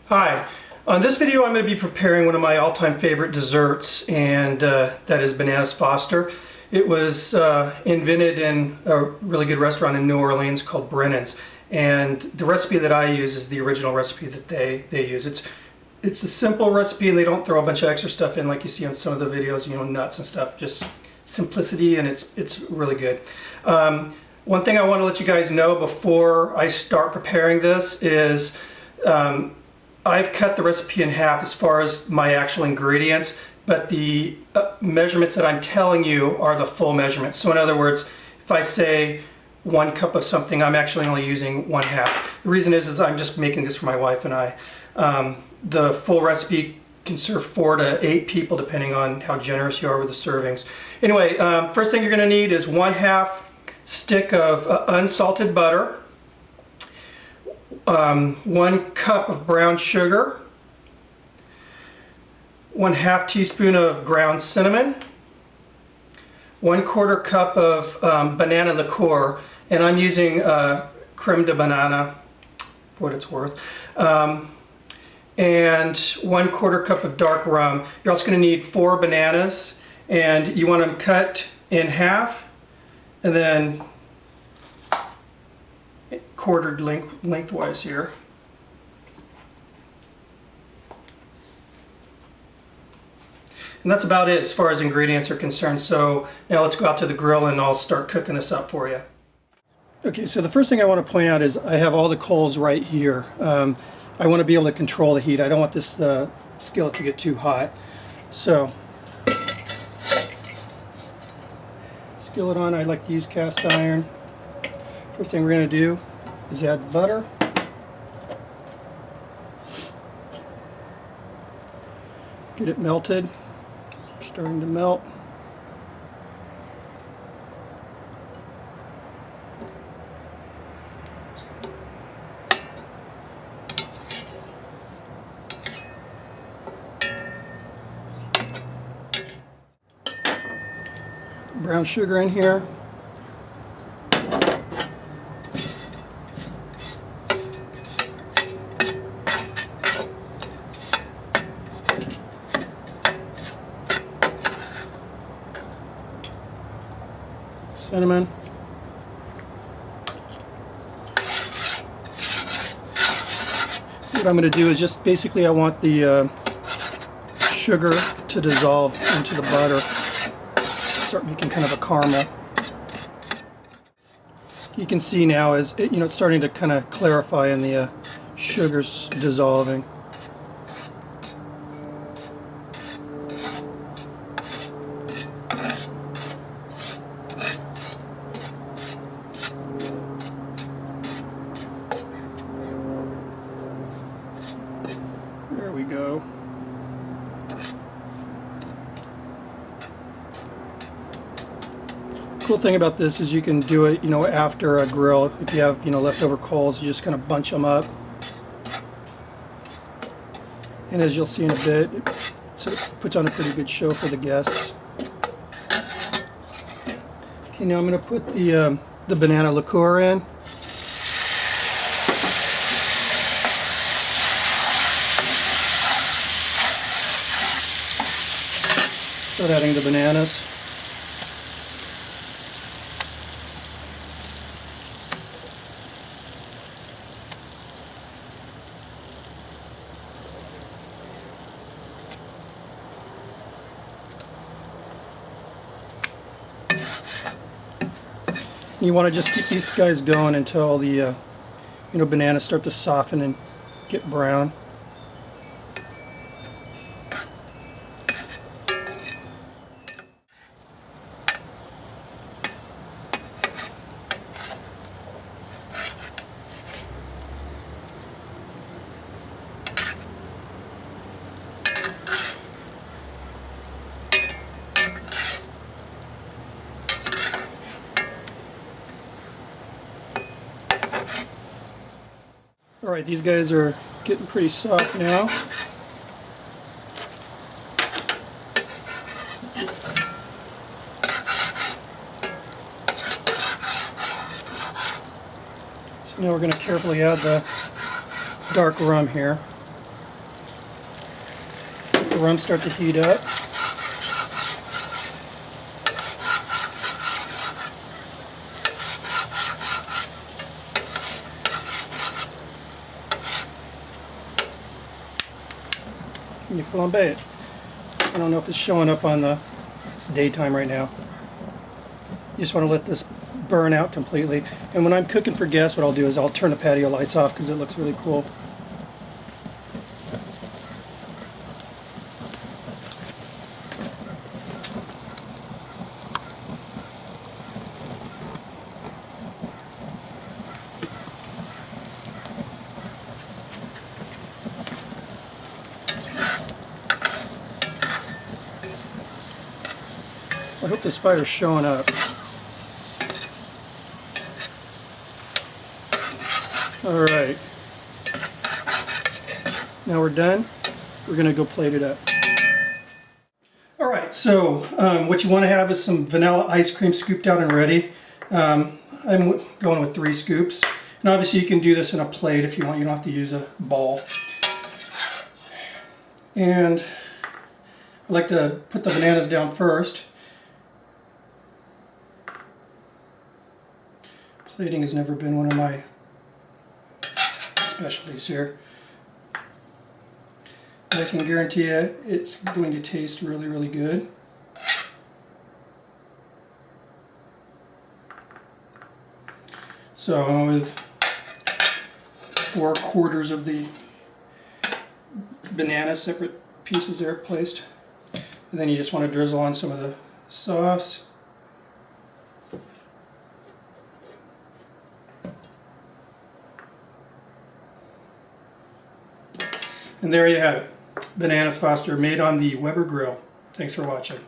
Hi, on this video I'm going to be preparing one of my all-time favorite desserts, and that is bananas Foster. It was invented in a really good restaurant in New Orleans called Brennan's, and the recipe that I use is the original recipe that they use. It's a simple recipe, and they don't throw a bunch of extra stuff in like you see on some of the videos, you know, nuts and stuff. Just simplicity, and it's really good. One thing I want to let you guys know before I start preparing this is I've cut the recipe in half as far as my actual ingredients, but the measurements that I'm telling you are the full measurements. So in other words, if I say 1 cup of something, I'm actually only using 1/2. The reason is I'm just making this for my wife and I. The full recipe can serve 4 to 8 people depending on how generous you are with the servings. Anyway, first thing you're going to need is 1/2 stick of unsalted butter, 1 cup of brown sugar, 1/2 teaspoon of ground cinnamon, 1/4 cup of banana liqueur, and I'm using creme de banana for what it's worth, and 1/4 cup of dark rum. You're also going to need 4 bananas, and you want them cut in half and then quartered lengthwise here. And that's about it as far as ingredients are concerned. So now let's go out to the grill and I'll start cooking this up for you. Okay, so the first thing I want to point out is I have all the coals right here. I want to be able to control the heat. I don't want this skillet to get too hot. So skillet on, I like to use cast iron. First thing we're going to do is add butter. Get it melted. Starting to melt. Brown sugar in here. Cinnamon. What I'm going to do is just basically I want the sugar to dissolve into the butter. Start making kind of a caramel. You can see now as it, it's starting to kind of clarify and the sugar's dissolving. There we go. Cool thing about this is you can do it, after a grill. If you have, leftover coals, you just kind of bunch them up. And as you'll see in a bit, it puts on a pretty good show for the guests. Okay, now I'm going to put the banana liqueur in. Start adding the bananas. You want to just keep these guys going until the bananas start to soften and get brown. Alright, these guys are getting pretty soft now. So now we're going to carefully add the dark rum here. the rum start to heat up. And you flambe it. I don't know if it's showing up on the, it's daytime right now. You just want to let this burn out completely. And when I'm cooking for guests, what I'll do is I'll turn the patio lights off because it looks really cool. I hope this fire's showing up. Alright. Now we're done. We're going to go plate it up. Alright, so what you want to have is some vanilla ice cream scooped out and ready. I'm going with 3 scoops. And obviously you can do this in a plate if you want. You don't have to use a bowl. And I like to put the bananas down first. Plating has never been one of my specialties here. I can guarantee you it's going to taste really, really good. So with 4/4 of the banana, separate pieces there placed. And then you just want to drizzle on some of the sauce. And there you have it. Bananas Foster made on the Weber grill. Thanks for watching.